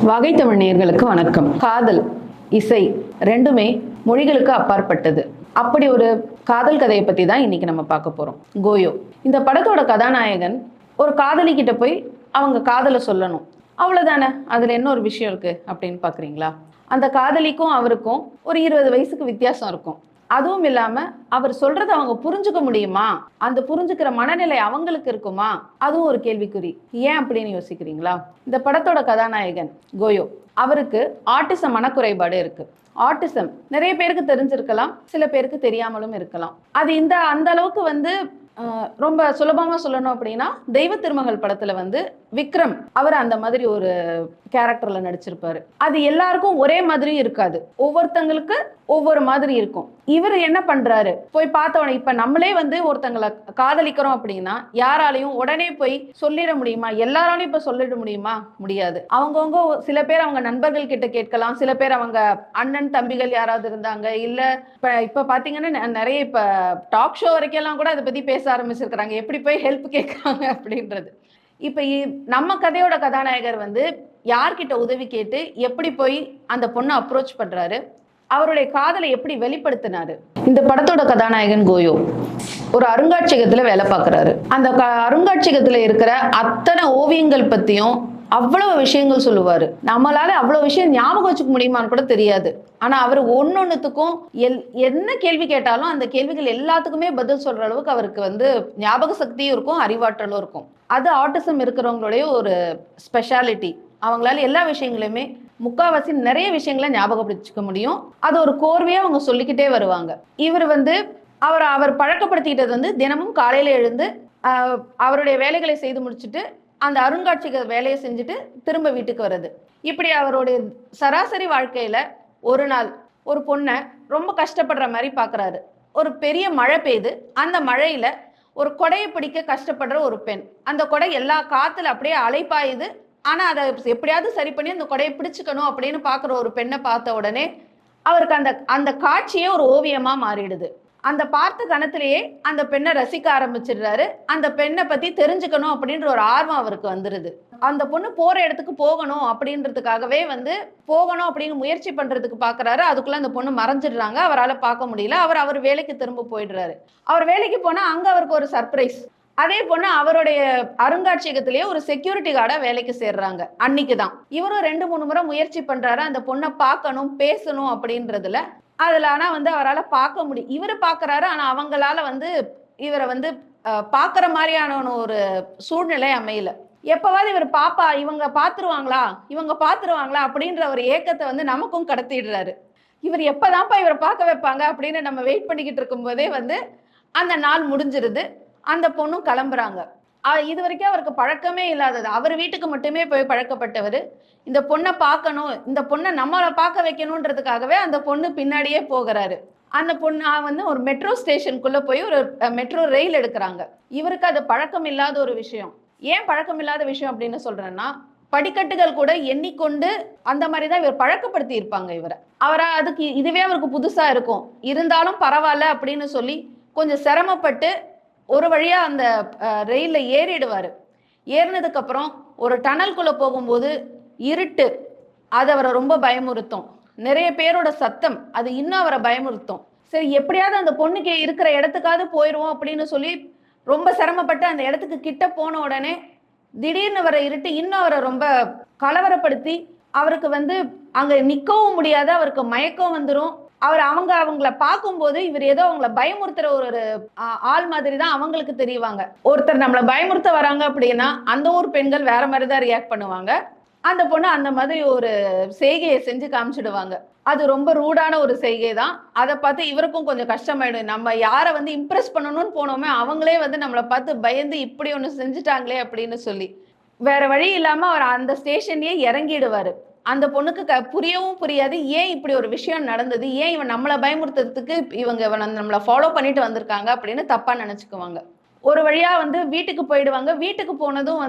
வகை தமிழ் நேயர்களுக்கு வணக்கம். காதல், இசை ரெண்டுமே மொழிகளுக்கு அப்பாற்பட்டது. அப்படி ஒரு காதல் கதையை பற்றி தான் இன்னைக்கு நம்ம பார்க்க போகிறோம். கோயோ. இந்த படத்தோட கதாநாயகன் ஒரு காதலி கிட்ட போய் அவங்க காதலை சொல்லணும், அவ்வளோதானே. அதில் என்ன ஒரு விஷயம் இருக்குது அப்படின்னு பார்க்குறீங்களா? அந்த காதலிக்கும் அவருக்கும் ஒரு 20 வயசுக்கு வித்தியாசம் இருக்கும். அதுவும் இல்லாமல் அவர் சொல்கிறத அவங்க புரிஞ்சுக்க முடியுமா, அந்த புரிஞ்சுக்கிற மனநிலை அவங்களுக்கு இருக்குமா, அதுவும் ஒரு கேள்விக்குறி. ஏன் அப்படின்னு யோசிக்கிறீங்களா? இந்த படத்தோட கதாநாயகன் கோயோ, அவருக்கு ஆட்டிசம் மனக்குறைபாடு இருக்கு. ஆட்டிசம் நிறைய பேருக்கு தெரிஞ்சிருக்கலாம், சில பேருக்கு தெரியாமலும் இருக்கலாம். அது அந்த அளவுக்கு ரொம்ப சுலபமா சொல்லணும் அப்படின்னா, தெய்வ திருமகள் படத்துல விக்ரம் அவர் அந்த மாதிரி ஒரு கேரக்டர்ல நடிச்சிருப்பாரு. அது எல்லாருக்கும் ஒரே மாதிரி இருக்காது, ஒவ்வொருத்தங்களுக்கு ஒவ்வொரு மாதிரி இருக்கும். இவர் என்ன பண்றாரு, போய் பார்த்தவன இப்ப நம்மளே ஒருத்தங்களை காதலிக்கிறோம் அப்படின்னா யாராலையும் உடனே போய் சொல்லிட முடியுமா? எல்லாராலையும் இப்ப சொல்லிட முடியுமா? முடியாது. அவங்கவுங்க சில பேர் அவங்க நண்பர்கள் கிட்ட கேட்கலாம், சில பேர் அவங்க அண்ணன் தம்பிகள் யாராவது இருந்தாங்க, இல்ல இப்ப பாத்தீங்கன்னா நிறைய இப்ப டாக் ஷோ வரைக்கும் எல்லாம் கூட அதை பத்தி பேச ஆரம்பிச்சிருக்கிறாங்க, எப்படி போய் ஹெல்ப் கேட்கறாங்க அப்படின்றது. இப்ப நம்ம கதையோட கதாநாயகர் யார்கிட்ட உதவி கேட்டு எப்படி போய் அந்த பொண்ணை அப்ரோச் பண்றாரு, அவருடைய காதலை எப்படி வெளிப்படுத்தினாரு. இந்த படத்தோட கதாநாயகன் கோயோ ஒரு அருங்காட்சியகத்துல வேலை பார்க்கறாரு. அந்த அருங்காட்சியகத்துல இருக்கிற அத்தனை ஓவியங்கள் பத்தியும் அவ்வளவு விஷயங்கள் சொல்லுவாரு. நம்மளால அவ்வளவு விஷயம் ஞாபகம் வச்சுக்க முடியுமான்னு கூட தெரியாது. ஆனா அவர் ஒன்னொன்னுத்துக்கும் என்ன கேள்வி கேட்டாலும் அந்த கேள்விகள் எல்லாத்துக்குமே பதில் சொல்ற அளவுக்கு அவருக்கு ஞாபக சக்தியும் இருக்கும், அறிவாற்றலும் இருக்கும். அது ஆட்டிசம் இருக்கிறவங்களுடைய ஒரு ஸ்பெஷாலிட்டி. அவங்களால எல்லா விஷயங்களையுமே முக்காவாசி நிறைய விஷயங்களை ஞாபகப்படுத்திக்க முடியும். அது ஒரு கோர்வையா அவங்க சொல்லிக்கிட்டே வருவாங்க. இவர் அவர் பழக்கப்படுத்திக்கிட்டது தினமும் காலையில எழுந்து அவருடைய வேலைகளை செய்து முடிச்சுட்டு அந்த அருங்காட்சியக வேலையை செஞ்சுட்டு திரும்ப வீட்டுக்கு வர்றது. இப்படி அவருடைய சராசரி வாழ்க்கையில ஒரு நாள் ஒரு பொண்ணை ரொம்ப கஷ்டப்படுற மாதிரி பார்க்குறாரு. ஒரு பெரிய மழை பெய்யுது. அந்த மழையில ஒரு கொடையை பிடிக்க கஷ்டப்படுற ஒரு பெண். அந்த கொடை எல்லா காத்துல அப்படியே அலைப்பாயுது. ஆனா அதை எப்படியாவது சரி பண்ணி அந்த கொடையை பிடிச்சுக்கணும் அப்படின்னு பார்க்குற ஒரு பெண்ணை பார்த்த உடனே அவருக்கு அந்த காட்சியே ஒரு ஓவியமா மாறிடுது. அந்த பார்த்த கணத்திலேயே அந்த பெண்ணை ரசிக்க ஆரம்பிச்சிடுறாரு. அந்த பெண்ணை பத்தி தெரிஞ்சுக்கணும் அப்படின்ற ஒரு ஆர்வம் அவருக்கு வந்துருது. அந்த பொண்ணு போற இடத்துக்கு போகணும் அப்படின்றதுக்காகவே போகணும் அப்படின்னு முயற்சி பண்றதுக்கு பாக்குறாரு. அதுக்குள்ள அந்த பொண்ணு மறைஞ்சிடுறாங்க, அவரால் பார்க்க முடியல. அவர் வேலைக்கு திரும்ப போயிடுறாரு. அவர் வேலைக்கு போனா அங்க அவருக்கு ஒரு சர்ப்ரைஸ். அதே பொண்ணு அவருடைய அருங்காட்சியகத்திலேயே ஒரு செக்யூரிட்டி கார்டா வேலைக்கு சேர்றாங்க. அன்னைக்குதான் இவரும் 2-3 முறை முயற்சி பண்றாரு அந்த பொண்ணை பார்க்கணும், பேசணும் அப்படின்றதுல. அதுல ஆனா அவரால் பார்க்க முடியும். இவரு பாக்குறாரு, ஆனா அவங்களால இவரை பாக்குற மாதிரியான ஒரு சூழ்நிலை அமையல. எப்பவாவது இவர் பாப்பா இவங்க பாத்துருவாங்களா அப்படின்ற ஒரு ஏக்கத்தை நமக்கும் கடத்திடுறாரு. இவர் எப்பதான்ப்பா இவரை பார்க்க வைப்பாங்க அப்படின்னு நம்ம வெயிட் பண்ணிக்கிட்டு இருக்கும் போதே அந்த நாள் முடிஞ்சிருது. அந்த பொண்ணும் கிளம்புறாங்க. இது வரைக்கும் அவருக்கு பழக்கமே இல்லாதது, அவர் வீட்டுக்கு மட்டுமே போய் பழக்கப்பட்டவர். இந்த பொண்ணை பார்க்கணும், இந்த பொண்ணை நம்மளை பார்க்க வைக்கணுன்றதுக்காகவே அந்த பொண்ணு பின்னாடியே போகிறாரு. அந்த பொண்ணு ஒரு மெட்ரோ ஸ்டேஷனுக்குள்ள போய் ஒரு மெட்ரோ ரயில் எடுக்கிறாங்க. இவருக்கு அது பழக்கம் இல்லாத ஒரு விஷயம். ஏன் பழக்கம் இல்லாத விஷயம் அப்படின்னு சொல்றேன்னா, படிக்கட்டுகள் கூட எண்ணிக்கொண்டு அந்த மாதிரி தான் இவர் பழக்கப்படுத்தி இருப்பாங்க இவரை. அதுக்கு இதுவே அவருக்கு புதுசா இருக்கும். இருந்தாலும் பரவாயில்ல அப்படின்னு சொல்லி கொஞ்சம் சிரமப்பட்டு ஒரு வழியா அந்த ரயில்ல ஏறிடுவாரு. ஏறினதுக்கு அப்புறம் ஒரு டனல்குள்ள போகும்போது இருட்டு, அது அவரை ரொம்ப பயமுறுத்தும். நிறைய பேரோட சத்தம், அது இன்னும் அவரை பயமுறுத்தும். சரி, எப்படியாவது அந்த பொண்ணுக்கு இருக்கிற இடத்துக்காவது போயிடுவோம் அப்படின்னு சொல்லி ரொம்ப சிரமப்பட்டு அந்த இடத்துக்கு கிட்ட போன உடனே திடீர்னு வர இருட்டு இன்னும் அவரை ரொம்ப கலவரப்படுத்தி அவருக்கு அங்க நிக்கவும் முடியாது, அவருக்கு மயக்கம் வந்துடும். அவங்கள பார்க்கும்போது இவர் ஏதோ அவங்கள பயமுறுத்துற ஒரு ஆள் மாதிரி தான் அவங்களுக்கு தெரிவாங்க. ஒருத்தர் நம்மளை பயமுறுத்த வராங்க அப்படின்னா அந்த ஊர் பெண்கள் வேற மாதிரி தான் ரியாக்ட் பண்ணுவாங்க. அந்த பொண்ணு அந்த மாதிரி ஒரு செய்கையை செஞ்சு காமிச்சிடுவாங்க. அது ரொம்ப ரூடான ஒரு செய்கை தான். அதை பார்த்து இவருக்கும் கொஞ்சம் கஷ்டமாயிடும். நம்ம யாரை இம்ப்ரெஸ் பண்ணணும்னு போனோமே அவங்களே நம்மளை பார்த்து பயந்து இப்படி ஒன்று செஞ்சுட்டாங்களே அப்படின்னு சொல்லி வேற வழி இல்லாம அவர் அந்த ஸ்டேஷன்லயே இறங்கிடுவாரு. அந்த பொண்ணுக்கு புரியவும் புரியாது, ஏன் இப்படி ஒரு விஷயம் நடந்தது, ஏன் இவன் நம்மளை பயமுறுத்துறதுக்கு இவங்க நம்மளை ஃபாலோ பண்ணிட்டு வந்திருக்காங்க அப்படின்னு தப்பா நினைச்சுக்குவாங்க. ஒரு வழியா வீட்டுக்கு போயிடுவாங்க. வீட்டுக்கு போனதும்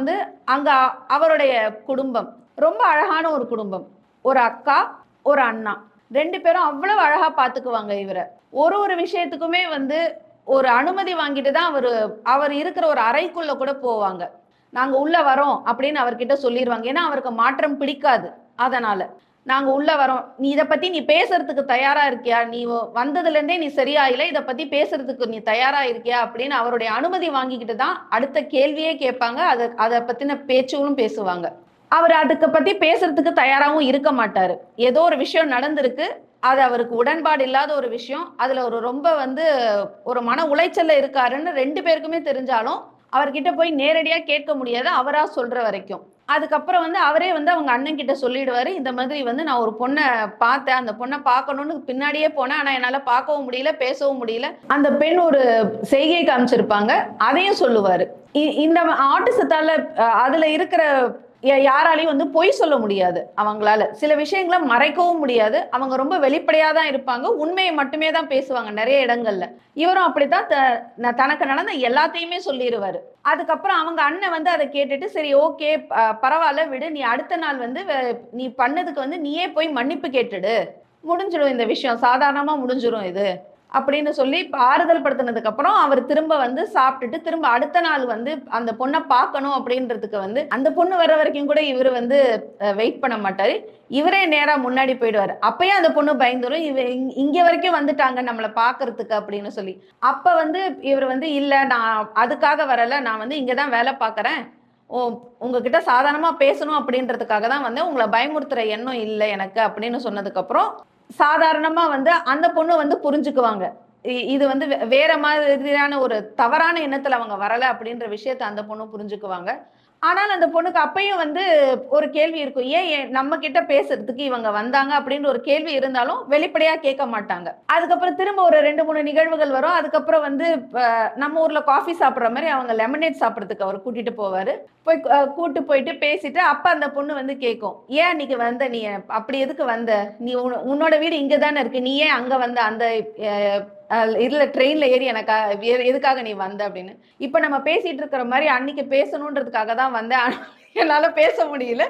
அங்க அவருடைய குடும்பம் ரொம்ப அழகான ஒரு குடும்பம். ஒரு அக்கா, ஒரு அண்ணா, 2 பேரும் அவ்வளவு அழகா பாத்துக்குவாங்க இவரை. ஒரு விஷயத்துக்குமே ஒரு அனுமதி வாங்கிட்டு தான் அவர் இருக்கிற ஒரு அறைக்குள்ள கூட போவாங்க. நாங்க உள்ள வரோம் அப்படின்னு அவர்கிட்ட சொல்லிடுவாங்க. ஏன்னா அவருக்கு மாற்றம் பிடிக்காது. அதனால நாங்க உள்ள வரோம், நீ இதை பத்தி நீ பேசுறதுக்கு தயாரா இருக்கியா, நீ வந்ததுல இருந்தே நீ சரியா இல்ல, இதை பத்தி பேசுறதுக்கு நீ தயாரா இருக்கியா அப்படின்னு அவருடைய அனுமதி வாங்கிக்கிட்டு தான் அடுத்த கேள்வியே கேட்பாங்க. அதை பத்தின பேச்சுகளும் பேசுவாங்க. அவர் அதுக்கு பத்தி பேசுறதுக்கு தயாராகவும் இருக்க மாட்டாரு. ஏதோ ஒரு விஷயம் நடந்திருக்கு, அது அவருக்கு உடன்பாடு இல்லாத ஒரு விஷயம், அதுல ஒரு ரொம்ப ஒரு மன உளைச்சல்ல இருக்காருன்னு 2 பேருக்குமே தெரிஞ்சாலும் அவர்கிட்ட போய் நேரடியா கேட்க முடியாது, அவரா சொல்ற வரைக்கும். அதுக்கப்புறம் அவரே அவங்க அண்ணன் கிட்ட சொல்லிடுவாரு, இந்த மாதிரி நான் ஒரு பொண்ண பார்த்தேன், அந்த பொண்ண பார்க்கணும்னு பின்னாடியே போனேன், ஆனா என்னால பார்க்கவும் முடியல, பேசவும் முடியல. அந்த பெண் ஒரு செய்கை காமிச்சிருப்பாங்க, அதையும் சொல்லுவாரு. இந்த ஆட்டிசத்தால அதுல இருக்கிற யாராலையும் பொய் சொல்ல முடியாது. அவங்களால சில விஷயங்களை மறைக்கவும் முடியாது. அவங்க ரொம்ப வெளிப்படையா தான் இருப்பாங்க. உண்மையை மட்டுமே தான் பேசுவாங்க நிறைய இடங்கள்ல. இவரும் அப்படித்தான் தனக்கு நடந்த எல்லாத்தையுமே சொல்லிடுவாரு. அதுக்கப்புறம் அவங்க அண்ணன் அதை கேட்டுட்டு, சரி ஓகே பரவாயில்ல விடு, நீ அடுத்த நாள் நீ பண்ணதுக்கு நீயே போய் மன்னிப்பு கேட்டுடு, முடிஞ்சிடும் இந்த விஷயம், சாதாரணமா முடிஞ்சிடும் இது அப்படின்னு சொல்லி ஆறுதல் படுத்தினதுக்கு அப்புறம் அவர் திரும்ப சாப்பிட்டுட்டு திரும்ப அடுத்த நாள் அந்த பொண்ணை பார்க்கணும் அப்படின்றதுக்கு அந்த பொண்ணு வர்ற வரைக்கும் கூட இவர் வெயிட் பண்ண மாட்டாரு. இவரே நேரா முன்னாடி போயிடுவாரு. அப்பயே அந்த பொண்ணு பயந்துரும், இங்க வரைக்கும் வந்துட்டாங்க நம்மளை பாக்குறதுக்கு அப்படின்னு சொல்லி. அப்ப இவர் இல்ல, நான் அதுக்காக வரல, நான் இங்கதான் வேலை பார்க்கறேன், உங்ககிட்ட சாதாரணமா பேசணும் அப்படின்றதுக்காக தான் உங்களை பயமுறுத்துற எண்ணம் இல்லை எனக்கு அப்படின்னு சொன்னதுக்கு அப்புறம் சாதாரணமா அந்த பொண்ணு புரிஞ்சுக்குவாங்க. இது வேற மாதிரியான ஒரு தவறான எண்ணத்துல அவங்க வரல அப்படின்ற விஷயத்தை அந்த பொண்ணு புரிஞ்சுக்குவாங்க. ஆனால் அந்த பொண்ணுக்கு அப்பயும் ஒரு கேள்வி இருக்கும், ஏன் நம்ம கிட்ட பேசுறதுக்கு இவங்க வந்தாங்க அப்படின்னு ஒரு கேள்வி இருந்தாலும் வெளிப்படையா கேட்க மாட்டாங்க. அதுக்கப்புறம் திரும்ப ஒரு 2-3 நிகழ்வுகள் வரும். அதுக்கப்புறம் நம்ம ஊர்ல காஃபி சாப்பிடுற மாதிரி அவங்க லெமனேட் சாப்பிடறதுக்கு அவர் கூட்டிட்டு போவாரு. கூட்டு போயிட்டு பேசிட்டு அப்ப அந்த பொண்ணு கேட்கும், ஏன் அன்னைக்கு நீ அப்படி எதுக்கு வந்த, நீ உன்னோட வீடு இங்க தானே இருக்கு, நீ ஏன் அங்க அந்த இதுல ட்ரெயின்ல ஏறி எனக்கு எதுக்காக நீ வந்த அப்படின்னு. இப்ப நம்ம பேசிட்டு இருக்கிற மாதிரி அன்னைக்கு பேசணுன்றதுக்காக தான் வந்தேன், என்னால பேச முடியல,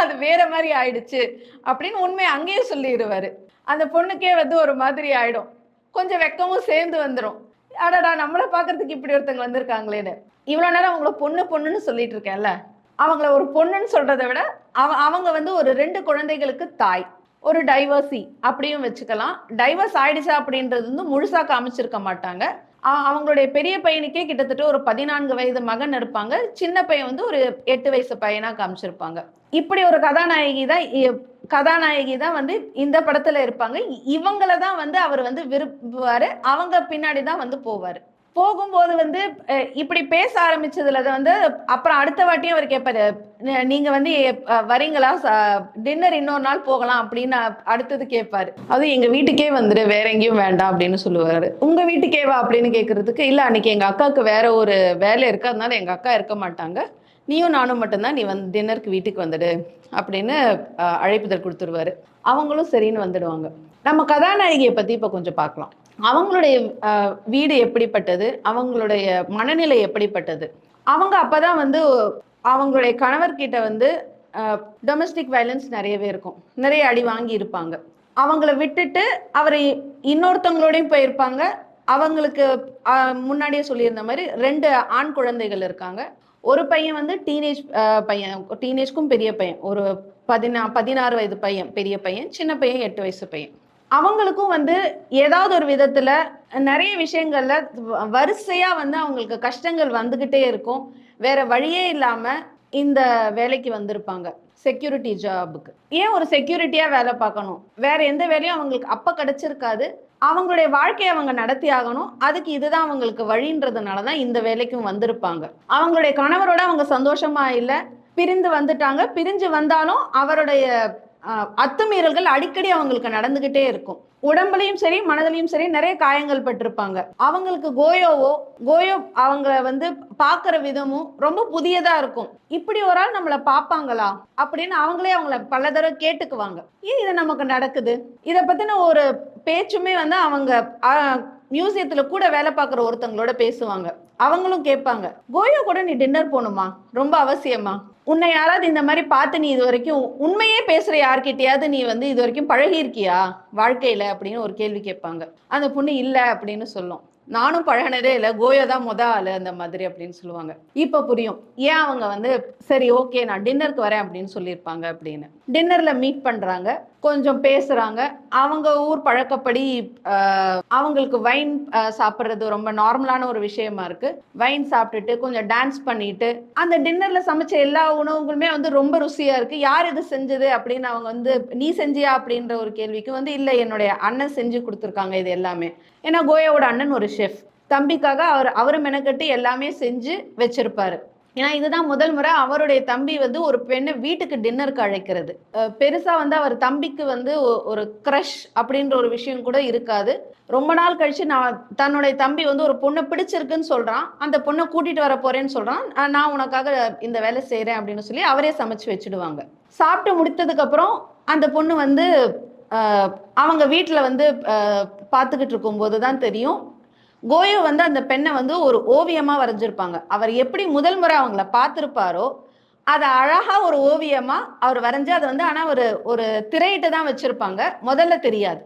அது வேற மாதிரி ஆயிடுச்சு அப்படின்னு உண்மையை அங்கேயே சொல்லிடுவாரு. அந்த பொண்ணுக்கே ஒரு மாதிரி ஆயிடும், கொஞ்சம் வெக்கமும் சேர்ந்து வந்துடும். அடடா, நம்மளை பாக்குறதுக்கு இப்படி ஒருத்தவங்க வந்திருக்காங்களேன்னு. இவ்வளவு நேரம் அவங்கள பொண்ணுன்னு சொல்லிட்டு இருக்கேன்ல, அவங்கள ஒரு பொண்ணுன்னு சொல்றதை விட அவங்க ஒரு 2 குழந்தைகளுக்கு தாய், ஒரு டைவர்சி அப்படியும் வச்சுக்கலாம். டைவர்ஸ் ஆயிடுச்சா அப்படின்றது முழுசா காமிச்சிருக்க மாட்டாங்க. அவங்களுடைய பெரிய பையனுக்கே கிட்டத்தட்ட ஒரு 14 வயது மகன் இருப்பாங்க, சின்ன பையன் ஒரு 8 வயசு பையனா காமிச்சிருப்பாங்க. இப்படி ஒரு கதாநாயகி தான் இந்த படத்துல இருப்பாங்க. இவங்கள தான் அவர் விரும்புவாரு, அவங்க பின்னாடி தான் போவாரு. போகும்போது இப்படி பேச ஆரம்பிச்சதுல அப்புறம் அடுத்த வாட்டியும் அவர் கேட்பாரு, நீங்க வரீங்களா, டின்னர் இன்னொரு நாள் போகலாம் அப்படின்னு அடுத்தது கேட்பாரு. அது எங்க வீட்டுக்கே வேற எங்கேயும் வேண்டாம் அப்படின்னு சொல்லுவாரு. உங்க வீட்டுக்கேவா அப்படின்னு கேட்கறதுக்கு, இல்ல அன்னைக்கு எங்க அக்காவுக்கு வேற ஒரு வேலை இருக்கு, அதனால எங்க அக்கா இருக்க மாட்டாங்க, நீயும் நானும் மட்டும்தான், நீ டின்னருக்கு வீட்டுக்கு வந்துடு அப்படின்னு அழைப்புதல் கொடுத்துருவாரு. அவங்களும் சரின்னு வந்துடுவாங்க. நம்ம கதாநாயகியை பத்தி இப்ப கொஞ்சம் பார்க்கலாம். அவங்களுடைய வீடு எப்படிப்பட்டது, அவங்களுடைய மனநிலை எப்படிப்பட்டது. அவங்க அப்பதான் அவங்களுடைய கணவர்கிட்ட டொமஸ்டிக் வயலன்ஸ் நிறையவே இருக்கும், நிறைய அடி வாங்கி இருப்பாங்க. அவங்கள விட்டுட்டு அவர் இன்னொருத்தவங்களோடையும் போயிருப்பாங்க. அவங்களுக்கு முன்னாடியே சொல்லியிருந்த மாதிரி 2 ஆண் குழந்தைகள் இருக்காங்க. ஒரு பையன் டீனேஜ் பையன், டீனேஜ்க்கும் பெரிய பையன், ஒரு 16 வயது பையன் பெரிய பையன், சின்ன பையன் 8 வயசு பையன். அவங்களுக்கும் ஏதாவது ஒரு விதத்துல நிறைய விஷயங்கள்ல வரிசையா அவங்களுக்கு கஷ்டங்கள் வந்துகிட்டே இருக்கும். வேற வழியே இல்லாம இந்த வேலைக்கு வந்திருப்பாங்க, செக்யூரிட்டி ஜாபுக்கு. ஏன் ஒரு செக்யூரிட்டியா வேலை பார்க்கணும், வேற எந்த வேலையும் அவங்களுக்கு அப்ப கிடைச்சிருக்காது. அவங்களுடைய வாழ்க்கையை அவங்க நடத்தி ஆகணும், அதுக்கு இதுதான் அவங்களுக்கு வழின்றதுனாலதான் இந்த வேலைக்கும் வந்திருப்பாங்க. அவங்களுடைய கணவரோட அவங்க சந்தோஷமா இல்லை, பிரிந்து வந்துட்டாங்க. பிரிஞ்சு வந்தாலும் அவருடைய அத்துமீறல்கள் அடிக்கடி அவங்களுக்கு நடந்துகிட்டே இருக்கும். உடம்புலையும் சரி மனதிலையும் சரி நிறைய காயங்கள் பட்டிருப்பாங்க. அவங்களுக்கு கோயோ அவங்க பாக்குற விதமும் ரொம்ப புதியதா இருக்கும். இப்படி ஒரு ஆள் நம்மளை பார்ப்பாங்களா அப்படின்னு அவங்களே அவங்கள பல தடவை கேட்டுக்குவாங்க. ஏன் இது நமக்கு நடக்குது, இதை பத்தின ஒரு பேச்சுமே அவங்க மியூசியத்துல கூட வேலை பார்க்குற ஒருத்தங்களோட பேசுவாங்க. அவங்களும் கேட்பாங்க, கோயோ கூட நீ டின்னர் போகணுமா, ரொம்ப அவசியமா, உன்னை யாராவது இந்த மாதிரி பார்த்து நீ இது வரைக்கும் உண்மையே பேசுற யார்கிட்டயாவது நீ இது வரைக்கும் பழகி இருக்கியா வாழ்க்கையில அப்படின்னு ஒரு கேள்வி கேட்பாங்க. அந்த பொண்ணு இல்லை அப்படின்னு சொல்லும். நானும் பழகினதே இல்லை, கோயோ தான் ஆளு அந்த மாதிரி அப்படின்னு சொல்லுவாங்க. இப்போ புரியும் ஏன் அவங்க வந்து சரி ஓகே நான் டின்னருக்கு வரேன் அப்படின்னு சொல்லியிருப்பாங்க அப்படின்னு. டின்னர்ல மீட் பண்றாங்க, கொஞ்சம் பேசுறாங்க. அவங்க ஊர் பழக்கப்படி அவங்களுக்கு வைன் சாப்பிட்றது ரொம்ப நார்மலான ஒரு விஷயமா இருக்கு. வைன் சாப்பிட்டுட்டு கொஞ்சம் டான்ஸ் பண்ணிட்டு அந்த டின்னர்ல சமைச்ச எல்லா உணவுகளுமே வந்து ரொம்ப ருசியா இருக்கு. யார் இது செஞ்சது அப்படின்னு அவங்க வந்து நீ செஞ்சியா அப்படின்ற ஒரு கேள்விக்கு வந்து இல்லை என்னுடைய அண்ணன் செஞ்சு கொடுத்துருக்காங்க இது எல்லாமே. ஏன்னா கோயாவோட அண்ணன் ஒரு ஷெஃப். தம்பிக்காக அவரு மெனக்கட்டு எல்லாமே செஞ்சு வச்சிருப்பாரு. ஏன்னா இதுதான் முதல் முறை அவருடைய தம்பி வந்து ஒரு பெண்ணை வீட்டுக்கு டின்னருக்கு அழைக்கிறது. பெருசா வந்து அவர் தம்பிக்கு வந்து ஒரு க்ரஷ் அப்படின்ற ஒரு விஷயம் கூட இருக்காது. ரொம்ப நாள் கழிச்சு தன்னுடைய தம்பி வந்து ஒரு பொண்ணை பிடிச்சிருக்குன்னு சொல்றான். அந்த பொண்ணை கூட்டிட்டு வர போறேன்னு சொல்றான். நான் உனக்காக இந்த வேலை செய்யறேன் அப்படின்னு சொல்லி அவரே சமைச்சு வச்சுடுவாங்க. சாப்பிட்டு முடித்ததுக்கு அப்புறம் அந்த பொண்ணு வந்து அவங்க வீட்டில் வந்து பார்த்துக்கிட்டு இருக்கும்போது தான் தெரியும் கோயோ வந்து அந்த பெண்ணை வந்து ஒரு ஓவியமா வரைஞ்சிருப்பாங்க. அவர் எப்படி முதல் முறை அவங்கள பார்த்திருப்பாரோ அதை அழகா ஒரு ஓவியமா அவர் வரைஞ்சு அதை வந்து ஆனா ஒரு ஒரு திரையிட்டு தான் வச்சிருப்பாங்க. முதல்ல தெரியாது.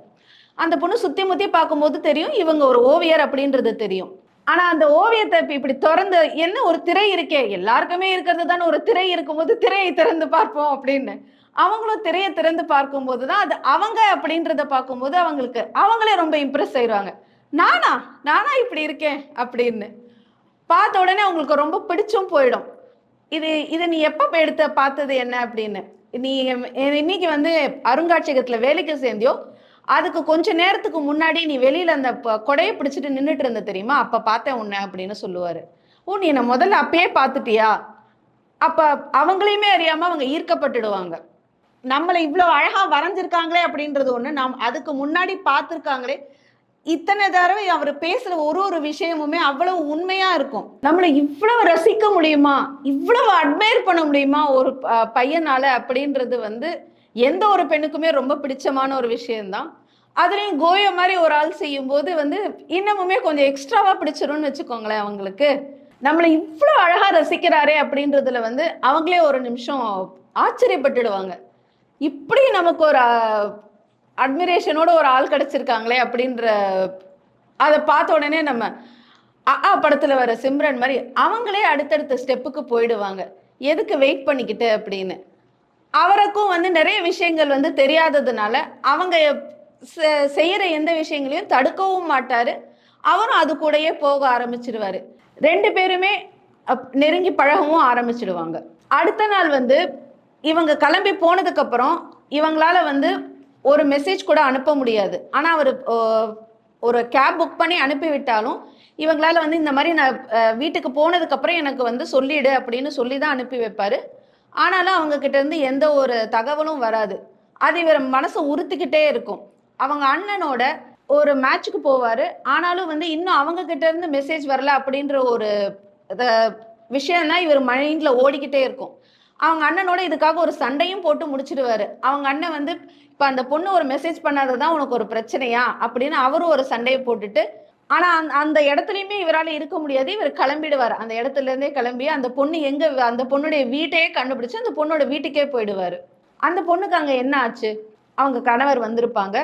அந்த பொண்ணு சுத்தி முத்தி பார்க்கும்போது தெரியும் இவங்க ஒரு ஓவியர் அப்படின்றது தெரியும். ஆனா அந்த ஓவியத்தை இப்படி திறந்து என்ன ஒரு திரை இருக்கே, எல்லாருக்குமே இருக்கிறது தானே, ஒரு திரை இருக்கும்போது திரையை திறந்து பார்ப்போம் அப்படின்னு அவங்களும் திரையை திறந்து பார்க்கும்போது தான் அது அவங்க அப்படின்றத பார்க்கும்போது அவங்களே ரொம்ப இம்ப்ரெஸ் ஆயிடுவாங்க. நானா நானா இப்படி இருக்கேன் அப்படின்னு பார்த்த உடனே அவங்களுக்கு ரொம்ப பிடிச்சும் போயிடும். இது நீ எப்ப எடுத்த பார்த்தது என்ன அப்படின்னு. நீ இன்னைக்கு வந்து அருங்காட்சியகத்துல வேலைக்கு சேர்ந்தியோ அதுக்கு கொஞ்ச நேரத்துக்கு முன்னாடி நீ வெளியில அந்த கொடையை பிடிச்சிட்டு நின்றுட்டு இருந்த தெரியுமா, அப்ப பார்த்தேன் உன்ன அப்படின்னு சொல்லுவாரு. ஓ நீ என்ன முதல்ல அப்பயே பார்த்துட்டியா? அப்ப அவங்களையுமே அறியாம அவங்க ஈர்க்கப்பட்டுடுவாங்க. நம்மளை இவ்வளவு அழகா வரைஞ்சிருக்காங்களே அப்படின்றது ஒண்ணு, நாம் அதுக்கு முன்னாடி பார்த்திருக்காங்களே. இத்தனை தடவை அவர் பேசுற ஒரு ஒரு விஷயமுமே அவ்வளவு உண்மையா இருக்கும். நம்மளை இவ்வளவு ரசிக்க முடியுமா, இவ்வளவு அட்மையர் பண்ண முடியுமா ஒரு பையனால அப்படின்றது வந்து எந்த ஒரு பெண்ணுக்குமே ரொம்ப பிடிச்சமான ஒரு விஷயம்தான். அதுலயும் கோயோ மாதிரி ஒரு ஆள் செய்யும் போது வந்து இன்னமுமே கொஞ்சம் எக்ஸ்ட்ராவா பிடிச்சிரும்னு வச்சுக்கோங்களேன். அவங்களுக்கு நம்மளை இவ்வளவு அழகா ரசிக்கிறாரே அப்படின்றதுல வந்து அவங்களே ஒரு நிமிஷம் ஆச்சரியப்பட்டுடுவாங்க. இப்படி நமக்கு ஒரு அட்மிரேஷனோட ஒரு ஆள் கிடைச்சிருக்காங்களே அப்படின்ற அதை பார்த்த உடனே நம்ம படத்துல வர சிம்ரன் மாதிரி அவங்களே அடுத்தடுத்த ஸ்டெப்புக்கு போயிடுவாங்க. எதுக்கு வெயிட் பண்ணிக்கிட்டு அப்படின்னு. அவருக்கும் வந்து நிறைய விஷயங்கள் வந்து தெரியாததுனால அவங்க செய்யற எந்த விஷயங்களையும் தடுக்கவும் மாட்டாரு. அவரும் அது கூடயே போக ஆரம்பிச்சிடுவாரு. ரெண்டு பேருமே நெருங்கி பழகவும் ஆரம்பிச்சிடுவாங்க. அடுத்த நாள் வந்து இவங்க கிளம்பி போனதுக்கு அப்புறம் இவங்களால வந்து ஒரு மெசேஜ் கூட அனுப்ப முடியாது. ஆனா அவர் ஒரு கேப் புக் பண்ணி அனுப்பி விட்டாலும் இவங்களால வந்து இந்த மாதிரி நான் வீட்டுக்கு போனதுக்கு அப்புறம் எனக்கு வந்து சொல்லிடு அப்படின்னு சொல்லி தான் அனுப்பி வைப்பாரு. ஆனாலும் அவங்க கிட்ட இருந்து எந்த ஒரு தகவலும் வராது. அது இவர் மனசை உறுத்திக்கிட்டே இருக்கும். அவங்க அண்ணனோட ஒரு மேட்சுக்கு போவாரு. ஆனாலும் வந்து இன்னும் அவங்க கிட்ட இருந்து மெசேஜ் வரல அப்படின்ற ஒரு விஷயம் தான் இவர் மைண்ட்ல ஓடிக்கிட்டே இருக்கும். அவங்க அண்ணனோட இதுக்காக ஒரு சண்டையும் போட்டு முடிச்சிடுவாரு. அவங்க அண்ணன் வந்து இப்ப அந்த பொண்ணு ஒரு மெசேஜ் பண்ணாததான் உனக்கு ஒரு பிரச்சனையா அப்படின்னு அவரும் ஒரு சண்டையை போட்டுட்டு, ஆனா அந்த இடத்துலயுமே இவரால இருக்க முடியாது. இவர் கிளம்பிடுவார். அந்த இடத்துல இருந்தே கிளம்பி அந்த பொண்ணு எங்க அந்த பொண்ணுடைய வீட்டையே கண்டுபிடிச்சு அந்த பொண்ணோட வீட்டுக்கே போயிடுவாரு. அந்த பொண்ணுக்கு அங்க என்ன ஆச்சு? அவங்க கணவர் வந்திருப்பாங்க.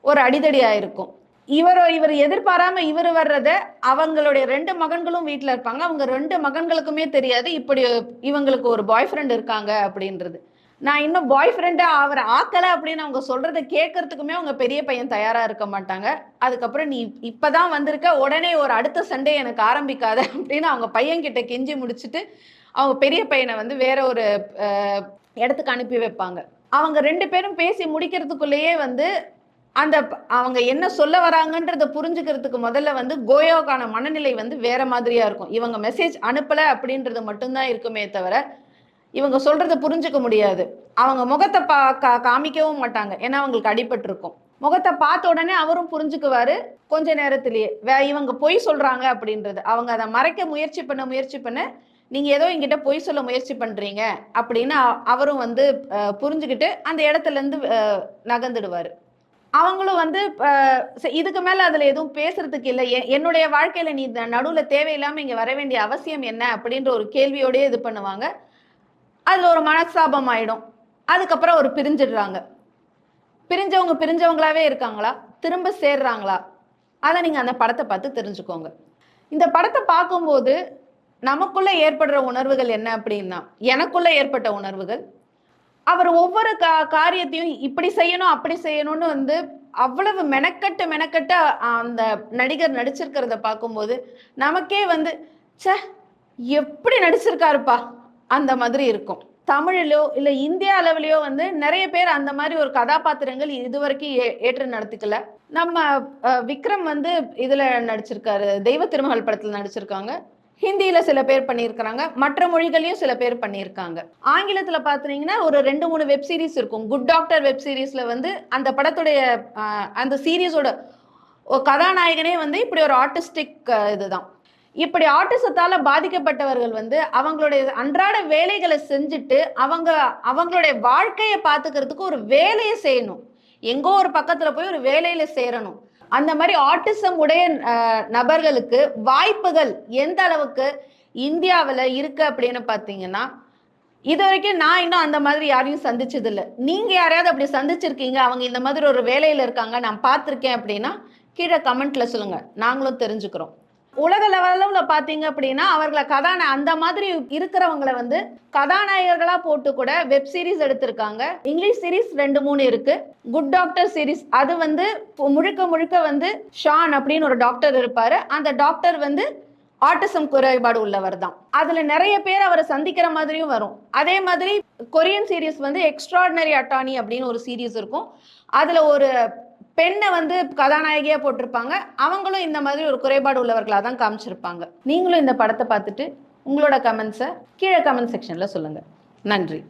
ஒரு அடிதடி ஆயிருக்கும். இவர் எதிர்பாராம இவர் வர்றத அவங்களுடைய 2 மகன்களும் வீட்டுல இருப்பாங்க. அவங்க 2 மகன்களுக்குமே தெரியாது இப்படி இவங்களுக்கு ஒரு பாய் ஃப்ரெண்ட் இருக்காங்க அப்படின்றது. நான் இன்னும் பாய் ஃப்ரெண்டா அவரை ஆக்கல அப்படின்னு அவங்க சொல்றதை கேட்கறதுக்குமே அவங்க பெரிய பையன் தயாரா இருக்க மாட்டாங்க. அதுக்கப்புறம் நீ இப்பதான் வந்திருக்க, உடனே ஒரு அடுத்த சண்டே எனக்கு ஆரம்பிக்காத அப்படின்னு அவங்க பையன் கிட்ட கெஞ்சி முடிச்சுட்டு அவங்க பெரிய பையனை வந்து வேற ஒரு இடத்துக்கு அனுப்பி வைப்பாங்க. அவங்க 2 பேரும் பேசி முடிக்கிறதுக்குள்ளேயே வந்து அந்த அவங்க என்ன சொல்ல வராங்கன்றத புரிஞ்சுக்கிறதுக்கு முதல்ல வந்து கோயோக்கான மனநிலை வந்து வேற மாதிரியா இருக்கும். இவங்க மெசேஜ் அனுப்பல அப்படின்றது மட்டும்தான் இருக்குமே தவிர இவங்க சொல்றதை புரிஞ்சுக்க முடியாது. அவங்க முகத்தை காமிக்கவும் மாட்டாங்க. ஏன்னா அவங்களுக்கு அடிபட்டு இருக்கும். முகத்தை பார்த்த உடனே அவரும் புரிஞ்சுக்குவாரு கொஞ்ச நேரத்திலேயே இவங்க பொய் சொல்றாங்க அப்படின்றது. அவங்க அதை மறைக்க முயற்சி பண்ண நீங்க ஏதோ என்கிட்ட பொய் சொல்ல முயற்சி பண்றீங்க அப்படின்னு அவரும் வந்து புரிஞ்சுக்கிட்டு அந்த இடத்துல இருந்து நகர்ந்துடுவாரு. அவங்களும் வந்து இதுக்கு மேல அதுல எதுவும் பேசுறதுக்கு இல்லை, என்னுடைய வாழ்க்கையில நீ நடுவுல தேவையில்லாம இங்க வர வேண்டிய அவசியம் என்ன அப்படின்ற ஒரு கேள்வியோடய இது பண்ணுவாங்க. அதுல ஒரு மனஸ்தாபம் ஆயிடும். அதுக்கப்புறம் ஒரு பிரிஞ்சிடுறாங்க. பிரிஞ்சவங்களாவே இருக்காங்களா, திரும்ப சேர்றாங்களா, அதை நீங்கள் அந்த படத்தை பார்த்து தெரிஞ்சுக்கோங்க. இந்த படத்தை பார்க்கும்போது நமக்குள்ள ஏற்படுற உணர்வுகள் என்ன அப்படின்னா, எனக்குள்ள ஏற்பட்ட உணர்வுகள், அவர் ஒவ்வொரு காரியத்தையும் இப்படி செய்யணும் அப்படி செய்யணும்னு வந்து அவ்வளவு மெனக்கட்டு மெனக்கட்டு அந்த நடிகர் நடிச்சிருக்கிறத பார்க்கும்போது நமக்கே வந்து ச்சே எப்படி நடிச்சிருக்காருப்பா அந்த மாதிரி இருக்கும். தமிழிலோ இல்லை இந்திய அளவிலையோ வந்து நிறைய பேர் அந்த மாதிரி ஒரு கதாபாத்திரங்கள் இதுவரைக்கும் ஏற்று நடத்திக்கல. நம்ம விக்ரம் வந்து இதுல நடிச்சிருக்காரு, தெய்வ திருமகள் படத்துல நடிச்சிருக்காங்க. ஹிந்தியில சில பேர் பண்ணியிருக்கிறாங்க, மற்ற மொழிகளையும் சில பேர் பண்ணியிருக்காங்க. ஆங்கிலத்துல பாத்தீங்கன்னா ஒரு 2-3 வெப் சீரிஸ் இருக்கும். குட் டாக்டர் வெப் சீரிஸ்ல வந்து அந்த படத்துடைய அந்த சீரீஸோட கதாநாயகனே வந்து இப்படி ஒரு ஆர்டிஸ்டிக் இதுதான். இப்படி ஆட்டிசத்தால பாதிக்கப்பட்டவர்கள் வந்து அவங்களுடைய அன்றாட வேலைகளை செஞ்சுட்டு அவங்களுடைய வாழ்க்கையை பார்த்துக்கிறதுக்கு ஒரு வேலையை செய்யணும். எங்கோ ஒரு பக்கத்துல போய் ஒரு வேலையில சேரணும். அந்த மாதிரி ஆட்டிசம் உடைய நபர்களுக்கு வாய்ப்புகள் எந்த அளவுக்கு இந்தியாவில் இருக்கு அப்படின்னு பார்த்தீங்கன்னா, இது வரைக்கும் நான் இன்னும் அந்த மாதிரி யாரையும் சந்திச்சது இல்லை. நீங்க யாரையாவது அப்படி சந்திச்சிருக்கீங்க, அவங்க இந்த மாதிரி ஒரு வேலையில இருக்காங்க, நான் பார்த்துருக்கேன் அப்படின்னா கீழே கமெண்ட்ல சொல்லுங்க, நாங்களும் தெரிஞ்சுக்கிறோம். உலக லெவலில் பார்த்தீங்க அப்படின்னா அவர்களை அந்த மாதிரி இருக்கிறவங்களை வந்து கதாநாயகர்களா போட்டு கூட வெப் சீரிஸ் எடுத்திருக்காங்க. இங்கிலீஷ் சீரிஸ் 2-3 இருக்கு. குட் டாக்டர் சீரிஸ் அது வந்து முழுக்க முழுக்க வந்து ஷான் அப்படின்னு ஒரு டாக்டர் இருப்பாரு. அந்த டாக்டர் வந்து ஆட்டிசம் குறைபாடு உள்ளவர் தான். அதுல நிறைய பேர் அவரை சந்திக்கிற மாதிரியும் வரும். அதே மாதிரி கொரியன் சீரிஸ் வந்து எக்ஸ்ட்ராடினரி அட்டார்னி அப்படின்னு ஒரு சீரிஸ் இருக்கும். அதுல ஒரு பெண்ணை வந்து கதாநாயகியா போட்டிருப்பாங்க. அவங்களும் இந்த மாதிரி ஒரு குறைபாடு உள்ளவர்களாக தான் காமிச்சிருப்பாங்க. நீங்களும் இந்த படத்தை பார்த்துட்டு உங்களோட கமெண்ட்ஸை கீழே கமெண்ட் செக்ஷன்ல சொல்லுங்க. நன்றி.